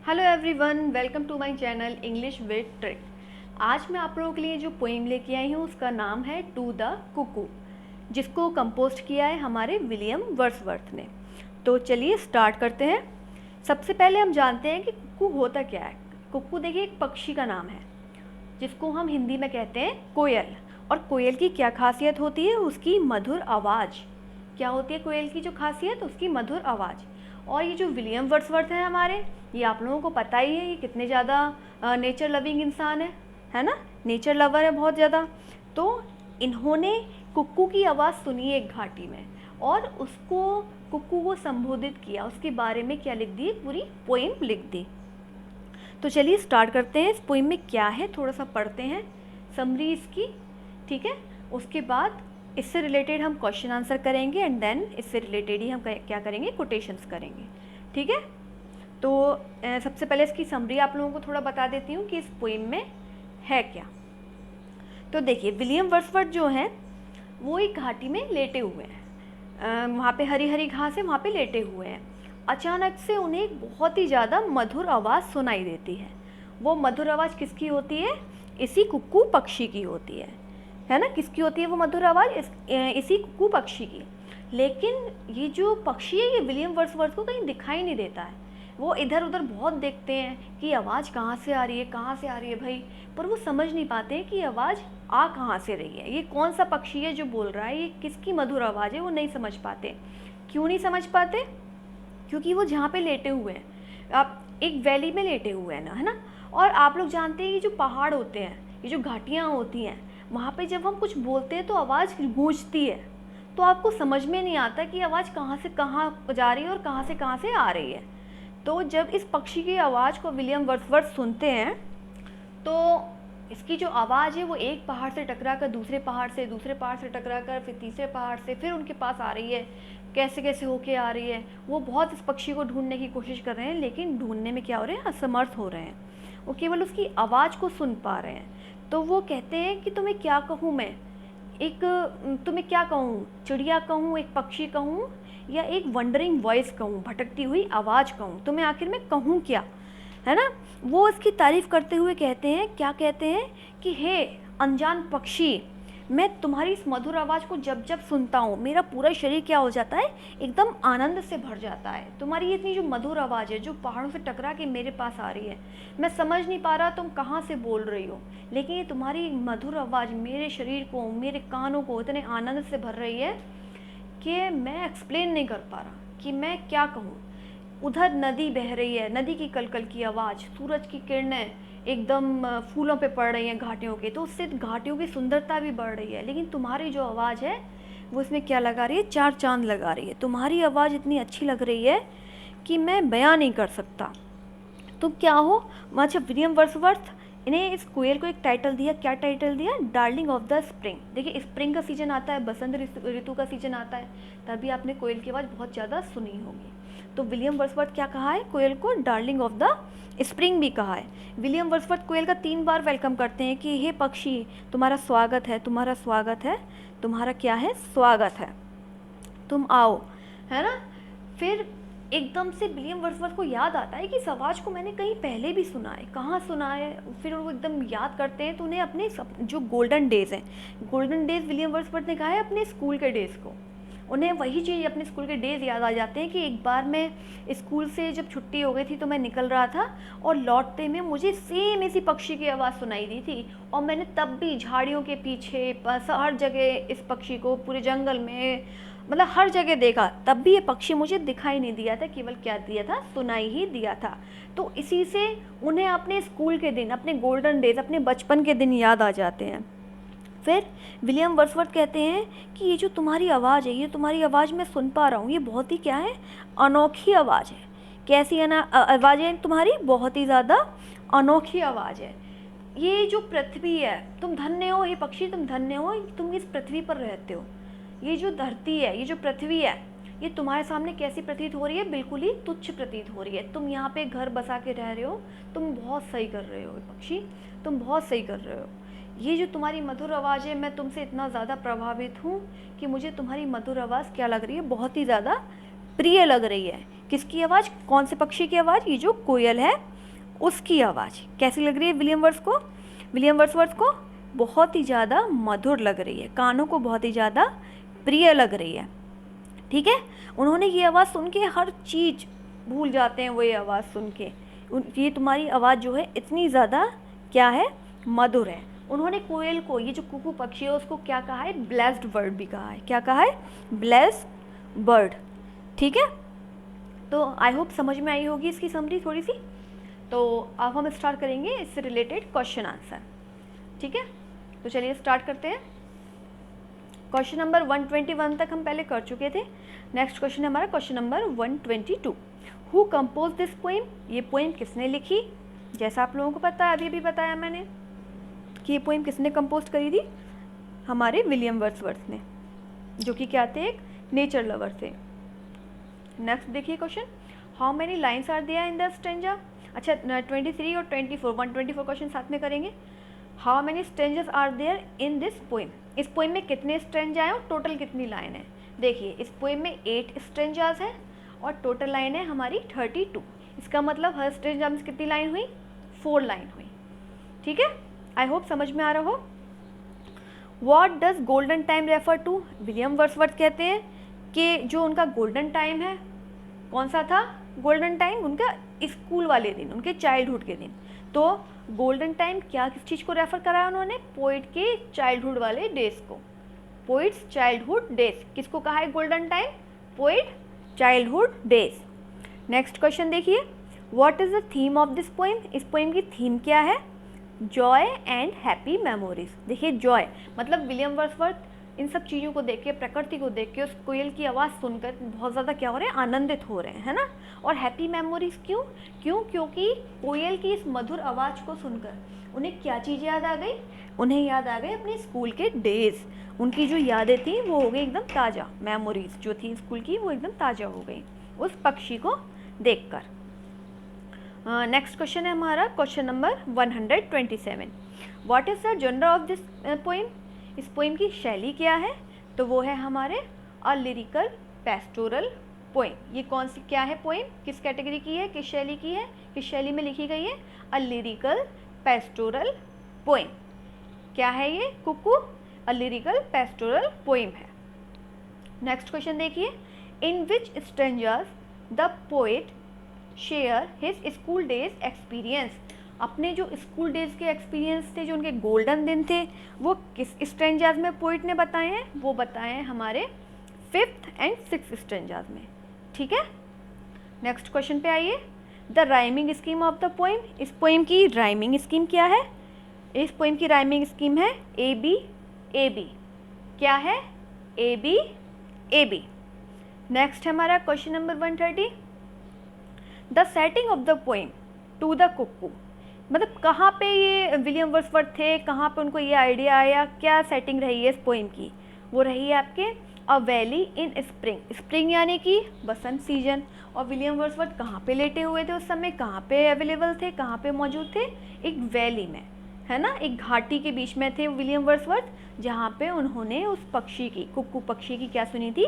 Hello everyone, welcome to my channel English with trick. आज मैं आप लोगों के लिए जो पोइम लेके आई हूँ उसका नाम है टू द कुकू, जिसको कंपोस्ट किया है हमारे विलियम वर्ड्सवर्थ ने। तो चलिए स्टार्ट करते हैं। सबसे पहले हम जानते हैं कि कुकू होता क्या है। कुकू देखिए एक पक्षी का नाम है जिसको हम हिंदी में कहते हैं कोयल। और कोयल की क्या खासियत होती है? उसकी मधुर आवाज़। क्या होती है कोयल की जो खासियत? उसकी मधुर आवाज़। और ये जो विलियम वर्ड्सवर्थ हैं हमारे, ये आप लोगों को पता ही है ये कितने ज़्यादा नेचर लविंग इंसान है ना, नेचर लवर है बहुत ज़्यादा। तो इन्होंने कुक्कू की आवाज़ सुनी एक घाटी में और उसको कुक्कू को संबोधित किया, उसके बारे में क्या लिख दी, पूरी पोइम लिख दी। तो चलिए स्टार्ट करते हैं। इस पोइम में क्या है थोड़ा सा पढ़ते हैं, समरी इसकी, ठीक है। उसके बाद इससे रिलेटेड हम क्वेश्चन आंसर करेंगे एंड देन इससे रिलेटेड ही हम क्या करेंगे, कोटेशंस करेंगे, ठीक है। तो सबसे पहले इसकी समरी आप लोगों को थोड़ा बता देती हूँ कि इस पोइम में है क्या। तो देखिए विलियम वर्ड्सवर्थ जो हैं वो एक घाटी में लेटे हुए हैं, वहाँ पे हरी हरी घास है, वहाँ पे लेटे हुए हैं। अचानक से उन्हें एक बहुत ही ज़्यादा मधुर आवाज़ सुनाई देती है। वो मधुर आवाज़ किसकी होती है? इसी कुक्कू पक्षी की होती है ना। किसकी होती है वो मधुर आवाज़? इसी कुक्कू पक्षी की। लेकिन ये जो पक्षी है ये विलियम वर्ड्सवर्थ को कहीं दिखाई नहीं देता है। वो इधर उधर बहुत देखते हैं कि आवाज़ कहाँ से आ रही है, कहाँ से आ रही है भाई, पर वो समझ नहीं पाते हैं कि आवाज़ आ कहाँ से रही है, ये कौन सा पक्षी है जो बोल रहा है, ये किसकी मधुर आवाज़ है, वो नहीं समझ पाते। क्यों नहीं समझ पाते? क्योंकि वो जहाँ पे लेटे हुए हैं, आप एक वैली में लेटे हुए हैं ना, है ना। और आप लोग जानते हैं ये जो पहाड़ होते हैं, ये जो घाटियाँ होती हैं, वहाँ पे जब हम कुछ बोलते हैं तो आवाज़ गूंजती है, तो आपको समझ में नहीं आता कि आवाज़ कहाँ से कहाँ जा रही है और कहाँ से आ रही है। तो जब इस पक्षी की आवाज़ को विलियम वर्ड्सवर्थ सुनते हैं तो इसकी जो आवाज़ है वो एक पहाड़ से टकरा कर दूसरे पहाड़ से टकरा कर फिर तीसरे पहाड़ से फिर उनके पास आ रही है। कैसे कैसे होके आ रही है, वो बहुत इस पक्षी को ढूंढने की कोशिश कर रहे हैं, लेकिन ढूंढने में क्या हो रहे हैं, असमर्थ हो रहे हैं। वो केवल उसकी आवाज़ को सुन पा रहे हैं। तो वो कहते हैं कि तुम्हें क्या कहूँ मैं, तुम्हें क्या कहूँ, चिड़िया कहूँ, एक पक्षी कहूँ, या एक वंडरिंग वॉइस कहूँ, भटकती हुई आवाज़ कहूँ, तुम्हें आखिर में कहूँ क्या, है ना। वो इसकी तारीफ़ करते हुए कहते हैं, क्या कहते हैं कि हे अनजान पक्षी, मैं तुम्हारी इस मधुर आवाज़ को जब जब सुनता हूँ मेरा पूरा शरीर क्या हो जाता है, एकदम आनंद से भर जाता है। तुम्हारी इतनी जो मधुर आवाज़ है जो पहाड़ों से टकरा के मेरे पास आ रही है, मैं समझ नहीं पा रहा तुम कहाँ से बोल रही हो, लेकिन ये तुम्हारी मधुर आवाज़ मेरे शरीर को, मेरे कानों को इतने आनंद से भर रही है कि मैं एक्सप्लेन नहीं कर पा रहा कि मैं क्या कहूँ। उधर नदी बह रही है, नदी की कलकल की आवाज़, सूरज की किरणें एकदम फूलों पे पड़ रही हैं घाटियों के, तो उससे घाटियों की सुंदरता भी बढ़ रही है। लेकिन तुम्हारी जो आवाज़ है वो इसमें क्या लगा रही है, चार चांद लगा रही है। तुम्हारी आवाज़ इतनी अच्छी लग रही है कि मैं बयां नहीं कर सकता। तुम क्या हो? अच्छा, विलियम वर्ड्सवर्थ इन्हें इस कोयल को एक टाइटल दिया। क्या टाइटल दिया? Darling of the spring. देखिए स्प्रिंग का सीजन आता है, बसंत ऋतु का सीजन आता है, तभी आपने कोयल की आवाज़ बहुत ज़्यादा सुनी होगी। तो विलियम वर्ड्सवर्थ क्या कहा है कोयल को? डार्लिंग ऑफ द स्प्रिंग भी कहा है। विलियम वर्ड्सवर्थ कोयल का 3 बार वेलकम करते हैं कि हे पक्षी, तुम्हारा स्वागत है, तुम्हारा स्वागत है, तुम्हारा क्या है, स्वागत है, तुम आओ, है ना। फिर एकदम से विलियम वर्ड्सवर्थ को याद आता है कि इस आवाज़ को मैंने कहीं पहले भी सुना है, कहाँ सुना है। फिर वो एकदम याद करते हैं तो उन्हें अपने जो गोल्डन डेज़ हैं, गोल्डन डेज़ विलियम वर्ड्सवर्थ ने कहा है अपने स्कूल के डेज़ को, उन्हें वही चीज़ अपने स्कूल के डेज़ याद आ जाते हैं कि एक बार मैं स्कूल से जब छुट्टी हो गई थी तो मैं निकल रहा था और लौटते में मुझे सेम इसी पक्षी की आवाज़ सुनाई दी थी, और मैंने तब भी झाड़ियों के पीछे बस हर जगह इस पक्षी को, पूरे जंगल में, मतलब हर जगह देखा, तब भी ये पक्षी मुझे दिखाई नहीं दिया था, केवल क्या दिया था, सुनाई ही दिया था। तो इसी से उन्हें अपने स्कूल के दिन, अपने गोल्डन डेज, अपने बचपन के दिन याद आ जाते हैं। फिर विलियम वर्ड्सवर्थ कहते हैं कि ये जो तुम्हारी आवाज़ है, ये तुम्हारी आवाज़ मैं सुन पा रहा हूँ, ये बहुत ही क्या है, अनोखी आवाज़ है। कैसी आवाज़ है तुम्हारी? बहुत ही ज़्यादा अनोखी आवाज़ है। ये जो पृथ्वी है, तुम धन्य हो, ये पक्षी तुम धन्य हो, तुम इस पृथ्वी पर रहते हो। ये जो धरती है, ये जो पृथ्वी है, ये तुम्हारे सामने कैसी प्रतीत हो रही है? बिल्कुल ही तुच्छ प्रतीत हो रही है। तुम यहाँ पे घर बसा के रह रहे हो, तुम बहुत सही कर रहे हो पक्षी, तुम बहुत सही कर रहे हो। ये जो तुम्हारी मधुर आवाज़ है, मैं तुमसे इतना ज़्यादा प्रभावित हूँ कि मुझे तुम्हारी मधुर आवाज़ क्या लग रही है, बहुत ही ज़्यादा प्रिय लग रही है। किसकी आवाज़? कौन से पक्षी की आवाज़? ये जो कोयल है उसकी आवाज़ कैसी लग रही है विलियम वर्ड्सवर्थ को बहुत ही ज़्यादा मधुर लग रही है, कानों को बहुत ही ज़्यादा प्रिय लग रही है। ठीक है, उन्होंने ये आवाज़ सुन के हर चीज़ भूल जाते हैं, वो ये आवाज़ सुन के ये तुम्हारी आवाज़ जो है इतनी ज़्यादा क्या है, मधुर है। उन्होंने कोयल को, ये जो कुकू पक्षी है उसको क्या कहा है, ब्लेस्ड बर्ड भी कहा है। क्या कहा है, ब्लेस्ड बर्ड। ठीक है, तो आई होप समझ में आई होगी इसकी समरी थोड़ी सी। तो अब हम स्टार्ट करेंगे इससे रिलेटेड क्वेश्चन आंसर। ठीक है, तो चलिए स्टार्ट करते हैं। क्वेश्चन नंबर 121 तक हम पहले कर चुके थे। नेक्स्ट क्वेश्चन है हमारा question number 122। Who compose this poem, ये पोइम किसने लिखी। जैसा आप लोगों को पता है, अभी भी बताया मैंने कि ये पोइम किसने कंपोज करी थी, हमारे विलियम वर्ड्सवर्थ ने, जो कि क्या थे, एक नेचर लवर थे। नेक्स्ट देखिए question, how many lines are there in the stanza. अच्छा 23 और 24, 124 क्वेश्चन साथ में करेंगे। How many stanzas are there in this poem, इस पोइम में कितने स्टेंजा हैं और टोटल कितनी लाइन है। देखिए इस पोइम में 8 स्टेंजास हैं और टोटल लाइन है हमारी 32। इसका मतलब हर स्टेंजा में कितनी लाइन हुई, 4 लाइन हुई। ठीक है, आई होप समझ में आ रहा हो। What does golden time refer to, William Wordsworth कहते हैं कि जो उनका गोल्डन टाइम है, कौन सा था गोल्डन टाइम, उनका स्कूल वाले दिन, उनके चाइल्डहुड के दिन। तो गोल्डन टाइम क्या, किस चीज़ को रेफर करा उन्होंने, पोइट के चाइल्डहुड वाले डेज को, पोइट्स चाइल्डहुड डेज। किसको कहा है golden time, poet childhood days. Next question देखिए, what is the theme of this poem, इस पोइम की थीम क्या है, जॉय एंड हैप्पी मेमोरीज। देखिए जॉय मतलब विलियम वर्ड्सवर्थ इन सब चीज़ों को देख के, प्रकृति को देख के, उस कोयल की आवाज़ सुनकर बहुत ज़्यादा क्या हो रहे हैं, आनंदित हो रहे हैं, है ना। और हैप्पी मेमोरीज क्योंकि कोयल की इस मधुर आवाज़ को सुनकर उन्हें क्या चीज़ याद आ गई, उन्हें याद आ गए अपने स्कूल के डेज। उनकी जो यादें थी वो हो गई एकदम ताज़ा, मेमोरीज जो थी स्कूल की वो एकदम ताज़ा हो गई उस पक्षी को देखकर। नेक्स्ट क्वेश्चन है हमारा question number 127। What is the genre of this poem, इस पोइम की शैली क्या है, तो वो है हमारे अ लिरिकल पेस्टोरल पोइम। ये कौन सी क्या है पोइम, किस कैटेगरी की है, किस शैली की है, किस शैली में लिखी गई है, अ लिरिकल पेस्टोरल पोइम। क्या है ये, cuckoo, a lyrical pastoral poem है। नेक्स्ट क्वेश्चन देखिए, in which strangers the poet share his school days experience, अपने जो स्कूल डेज के एक्सपीरियंस थे, जो उनके गोल्डन दिन थे, वो किस स्ट्रेंजर्स में पोइट ने बताए हैं, वो बताए हैं हमारे 5th एंड 6th स्ट्रेंजर्स में। ठीक है, नेक्स्ट क्वेश्चन पे आइए, the rhyming scheme of the poem, इस पोइम की राइमिंग स्कीम क्या है, इस पोइम की राइमिंग स्कीम है ए बी ए बी। क्या है, A B A B. Next है हमारा question number 130, the setting of the poem to the cuckoo, मतलब कहाँ पे ये विलियम वर्ड्सवर्थ थे, कहाँ पे उनको ये आइडिया आया, क्या सेटिंग रही है इस पोइम की, वो रही है आपके अ वैली इन स्प्रिंग, स्प्रिंग यानी कि बसंत सीजन। और विलियम वर्ड्सवर्थ कहाँ पे लेटे हुए थे उस समय, कहाँ पे अवेलेबल थे, कहाँ पे मौजूद थे, एक वैली में, है ना, एक घाटी के बीच में थे विलियम वर्ड्सवर्थ, जहाँ पे उन्होंने उस पक्षी की, कुक्कू पक्षी की क्या सुनी थी,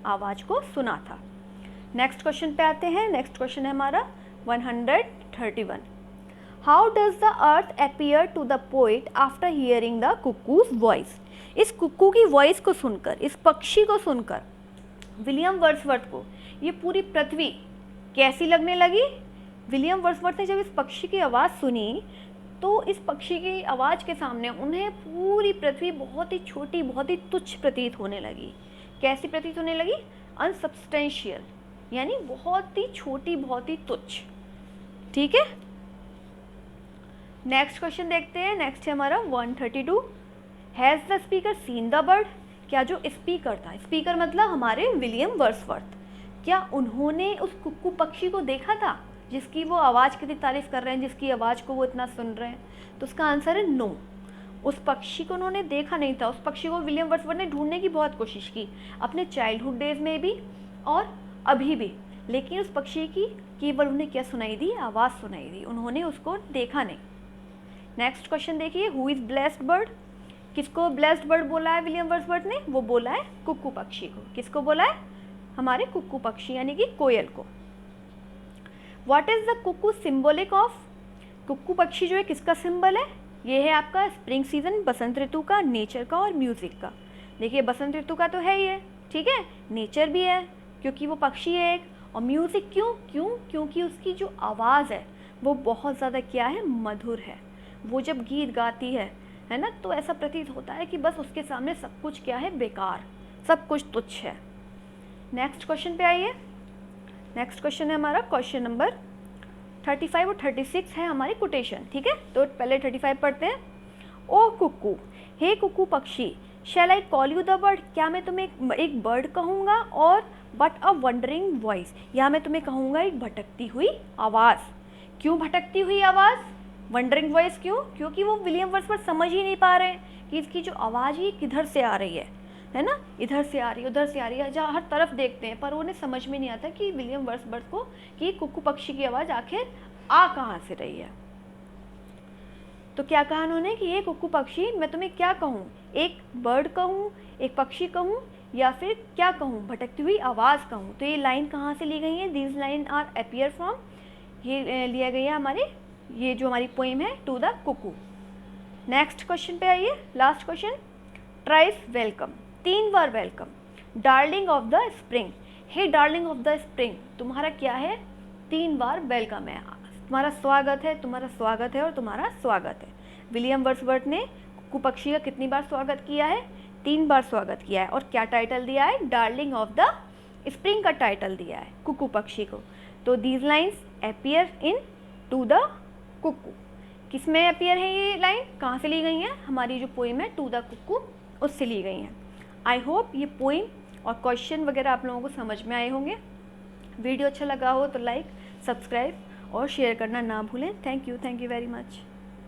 आवाज़ को सुना था। नेक्स्ट क्वेश्चन पे आते हैं। नेक्स्ट क्वेश्चन है हमारा 131। How does the earth appear to the poet after hearing the cuckoo's voice, इस कुक्कू की वॉइस को सुनकर, इस पक्षी को सुनकर विलियम वर्ड्सवर्थ को ये पूरी पृथ्वी कैसी लगने लगी। विलियम वर्ड्सवर्थ ने जब इस पक्षी की आवाज़ सुनी तो इस पक्षी की आवाज़ के सामने उन्हें पूरी पृथ्वी बहुत ही छोटी, बहुत ही तुच्छ प्रतीत होने लगी। कैसी प्रतीत होने लगी, अनसब्सटेंशियल, यानी बहुत ही छोटी, बहुत ही तुच्छ। ठीक है, नेक्स्ट क्वेश्चन देखते हैं। नेक्स्ट है हमारा 132, has the speaker seen the bird, क्या जो स्पीकर था, स्पीकर मतलब हमारे विलियम वर्ड्सवर्थ, क्या उन्होंने उस कुक्कू पक्षी को देखा था जिसकी वो आवाज़ कितनी तारीफ़ कर रहे हैं, जिसकी आवाज़ को वो इतना सुन रहे हैं। तो उसका आंसर है नो, उस पक्षी को उन्होंने देखा नहीं था। उस पक्षी को विलियम वर्ड्सवर्थ ने ढूंढने की बहुत कोशिश की अपने चाइल्डहुड डेज में भी और अभी भी, लेकिन उस पक्षी की केवल उन्हें क्या सुनाई दी, आवाज़ सुनाई दी, उन्होंने उसको देखा नहीं। नेक्स्ट क्वेश्चन देखिए, हु इज़ ब्लेस्ड बर्ड, किसको ब्लेस्ड बर्ड बोला है विलियम वर्ड्सवर्थ ने, वो बोला है कुक्कू पक्षी को। किसको बोला है, हमारे कुक्कू पक्षी यानी कि कोयल को। What is the cuckoo symbolic of, cuckoo पक्षी जो है किसका सिंबल है? ये है आपका स्प्रिंग सीजन, बसंत ऋतु का, नेचर का और म्यूज़िक का। देखिए बसंत ऋतु का तो है ही है, ठीक है, नेचर भी है क्योंकि वो पक्षी है एक, और म्यूज़िक क्योंकि उसकी जो आवाज़ है वो बहुत ज़्यादा क्या है, मधुर है। वो जब गीत गाती है ना, तो ऐसा प्रतीत होता है कि बस उसके सामने सब कुछ क्या है, बेकार, सब कुछ तुच्छ है। नेक्स्ट क्वेश्चन पे आइए। नेक्स्ट क्वेश्चन है हमारा क्वेश्चन नंबर 35 और 36 है हमारी कोटेशन, ठीक है। तो पहले 35 पढ़ते हैं। ओ कुक्कू, हे कुक्कू पक्षी, shall I call you the bird, क्या मैं तुम्हें एक बर्ड कहूँगा, और बट अ वंडरिंग वॉइस, या मैं तुम्हें कहूँगा एक भटकती हुई आवाज़। क्यों भटकती हुई आवाज़, वंडरिंग वॉइस क्यों? क्योंकि वो विलियम वर्ड्सवर्थ समझ ही नहीं पा रहे हैं कि इसकी जो आवाज़ है किधर से आ रही है ना, इधर से आ रही है, उधर से आ रही है, जहाँ हर तरफ देखते हैं पर उन्हें समझ में नहीं आता कि विलियम वर्ड्सवर्थ को कि कुक्कू पक्षी की आवाज़ आखिर आ कहाँ से रही है। तो क्या कहा उन्होंने कि ये कुक्कू पक्षी, मैं तुम्हें क्या कहूँ, एक बर्ड कहूँ, एक पक्षी कहूँ, या फिर क्या कहूँ, भटकती हुई आवाज़ कहूँ। तो ये लाइन कहाँ से ली गई है? These line are appear from, ये लिया गया है हमारे, ये जो हमारी पोइम है to the cuckoo. Next question पे आइए, लास्ट क्वेश्चन। ट्राइस वेलकम, 3 बार welcome. Darling of the spring, हे डार्लिंग ऑफ द स्प्रिंग, तुम्हारा क्या है, 3 बार वेलकम है, तुम्हारा स्वागत है, तुम्हारा स्वागत है और तुम्हारा स्वागत है। विलियम वर्ड्सवर्थ ने कुक्कू पक्षी का कितनी बार स्वागत किया है? 3 बार स्वागत किया है। और क्या टाइटल दिया है? डार्लिंग ऑफ द स्प्रिंग का टाइटल दिया है कुक्कू पक्षी को। तो these lines appear in to the cuckoo, किस में अपीयर है ये लाइन, कहाँ से ली गई हैं? हमारी जो पोइम है टू द कुक्कू, उससे ली गई हैं। आई होप ये पोइम और क्वेश्चन वगैरह आप लोगों को समझ में आए होंगे। वीडियो अच्छा लगा हो तो लाइक, सब्सक्राइब और शेयर करना ना भूलें। Thank you very much.